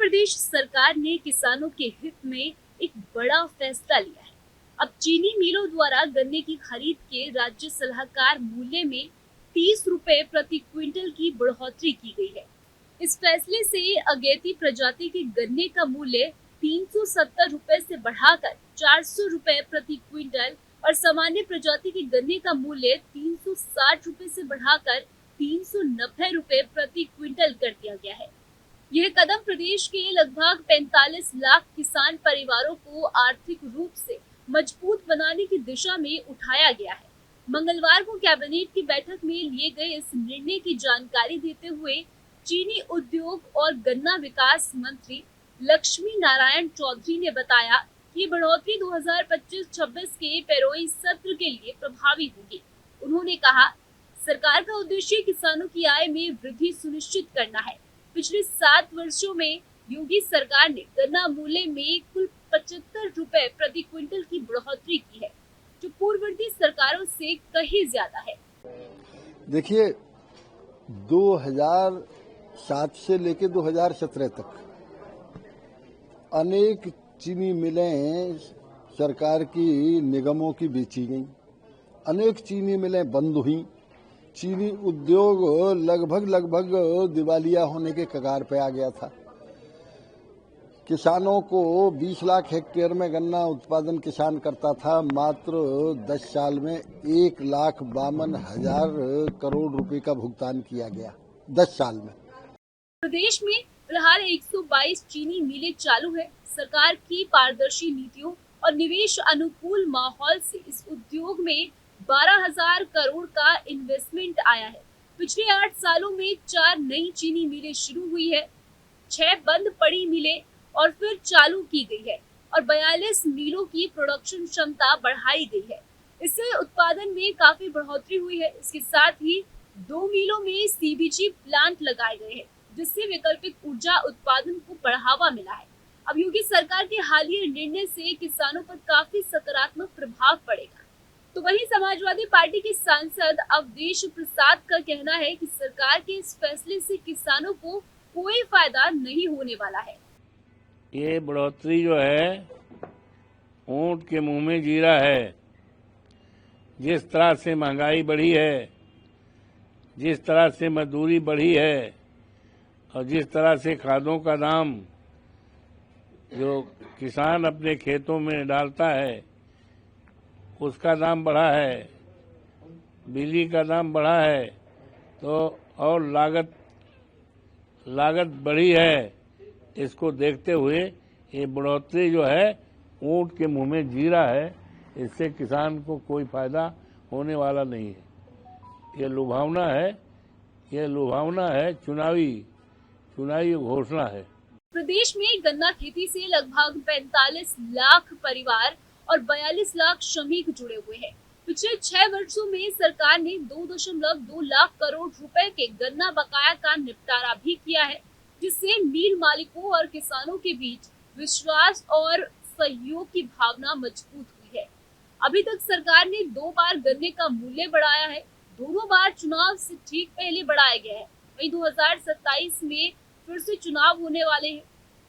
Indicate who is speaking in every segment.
Speaker 1: प्रदेश सरकार ने किसानों के हित में एक बड़ा फैसला लिया है। अब चीनी मिलों द्वारा गन्ने की खरीद के राज्य सलाहकार मूल्य में 30 रुपए प्रति क्विंटल की बढ़ोतरी की गई है। इस फैसले से अगेती प्रजाति के गन्ने का मूल्य 370 रुपए से बढ़ाकर 400 रुपए प्रति क्विंटल और सामान्य प्रजाति के गन्ने का मूल्य 360 रुपए से बढ़ाकर 390 रुपए प्रति क्विंटल कर दिया गया है। यह कदम प्रदेश के लगभग 45 लाख किसान परिवारों को आर्थिक रूप से मजबूत बनाने की दिशा में उठाया गया है। मंगलवार को कैबिनेट की बैठक में लिए गए इस निर्णय की जानकारी देते हुए चीनी उद्योग और गन्ना विकास मंत्री लक्ष्मी नारायण चौधरी ने बताया कि बढ़ोतरी 2025-26 के पेरोई सत्र के लिए प्रभावी होगी। उन्होंने कहा, सरकार का उद्देश्य किसानों की आय में वृद्धि सुनिश्चित करना है। पिछले 7 वर्षों में योगी सरकार ने गन्ना मूल्य में कुल 75 रुपए प्रति क्विंटल की बढ़ोतरी की है, जो पूर्ववर्ती सरकारों से कहीं ज्यादा है।
Speaker 2: देखिए, 2007 से लेकर 2017 तक अनेक चीनी मिलें सरकार की निगमों की बेची गईं, अनेक चीनी मिलें बंद हुई। चीनी उद्योग लगभग दिवालिया होने के कगार पे आ गया था। किसानों को 20 लाख हेक्टेयर में गन्ना उत्पादन किसान करता था, मात्र 10 साल में 1,52,000 करोड़ रुपए का भुगतान किया गया 10 साल में।
Speaker 1: प्रदेश में फिलहाल 122 चीनी मिलें चालू है। सरकार की पारदर्शी नीतियों और निवेश अनुकूल माहौल से इस उद्योग में 12,000 करोड़ का इन्वेस्टमेंट आया है। पिछले 8 सालों में 4 नई चीनी मिलें शुरू हुई है, 6 बंद पड़ी मिलें और फिर चालू की गई है और 42 मिलों की प्रोडक्शन क्षमता बढ़ाई गई है। इससे उत्पादन में काफी बढ़ोतरी हुई है। इसके साथ ही 2 मिलों में सीबीजी प्लांट लगाए गए हैं, जिससे वैकल्पिक ऊर्जा उत्पादन को बढ़ावा मिला है। अब योगी सरकार के हालिया निर्णय से किसानों पर काफी सकारात्मक प्रभाव पड़ेगा। तो वहीं समाजवादी पार्टी के सांसद अवधेश प्रसाद का कहना है कि सरकार के इस फैसले से किसानों को कोई फायदा नहीं होने वाला है।
Speaker 3: ये बढ़ोतरी जो है ऊंट के मुंह में जीरा है। जिस तरह से महंगाई बढ़ी है, जिस तरह से मजदूरी बढ़ी है और जिस तरह से खादों का दाम जो किसान अपने खेतों में डालता है उसका दाम बढ़ा है, बिजली का दाम बढ़ा है, तो और लागत बढ़ी है। इसको देखते हुए ये बढ़ोतरी जो है ऊंट के मुंह में जीरा है। इससे किसान को कोई फायदा होने वाला नहीं है। ये लुभावना है, चुनावी घोषणा है।
Speaker 1: प्रदेश में गन्ना खेती से लगभग 45 लाख परिवार और 42 लाख श्रमिक जुड़े हुए हैं। पिछले 6 वर्षों में सरकार ने 2.2 लाख करोड़ रुपए के गन्ना बकाया का निपटारा भी किया है, जिससे मिल मालिकों और किसानों के बीच विश्वास और सहयोग की भावना मजबूत हुई है। अभी तक सरकार ने 2 बार गन्ने का मूल्य बढ़ाया है। दोनों बार चुनाव से ठीक पहले बढ़ाया गया है। वहीं 2027 में फिर से चुनाव होने वाले हैं,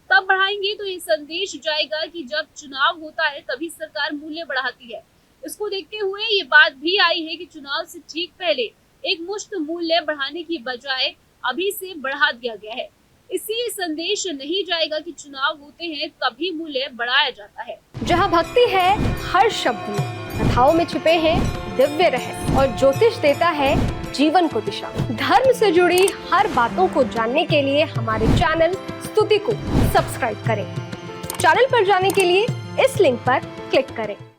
Speaker 1: तब बढ़ाएंगे तो ये संदेश जाएगा कि जब चुनाव होता है तभी सरकार मूल्य बढ़ाती है। इसको देखते हुए ये बात भी आई है कि चुनाव से ठीक पहले एक मुश्त मूल्य बढ़ाने की बजाय अभी से बढ़ा दिया गया है। इससे ये संदेश नहीं जाएगा कि चुनाव होते हैं तभी मूल्य बढ़ाया जाता है।
Speaker 4: जहाँ भक्ति है हर शब्द में, कथाओं में छुपे हैं दिव्य रहस्य और ज्योतिष देता है जीवन को दिशा। धर्म से जुड़ी हर बातों को जानने के लिए हमारे चैनल स्तुति को सब्सक्राइब करें। चैनल पर जाने के लिए इस लिंक पर क्लिक करें।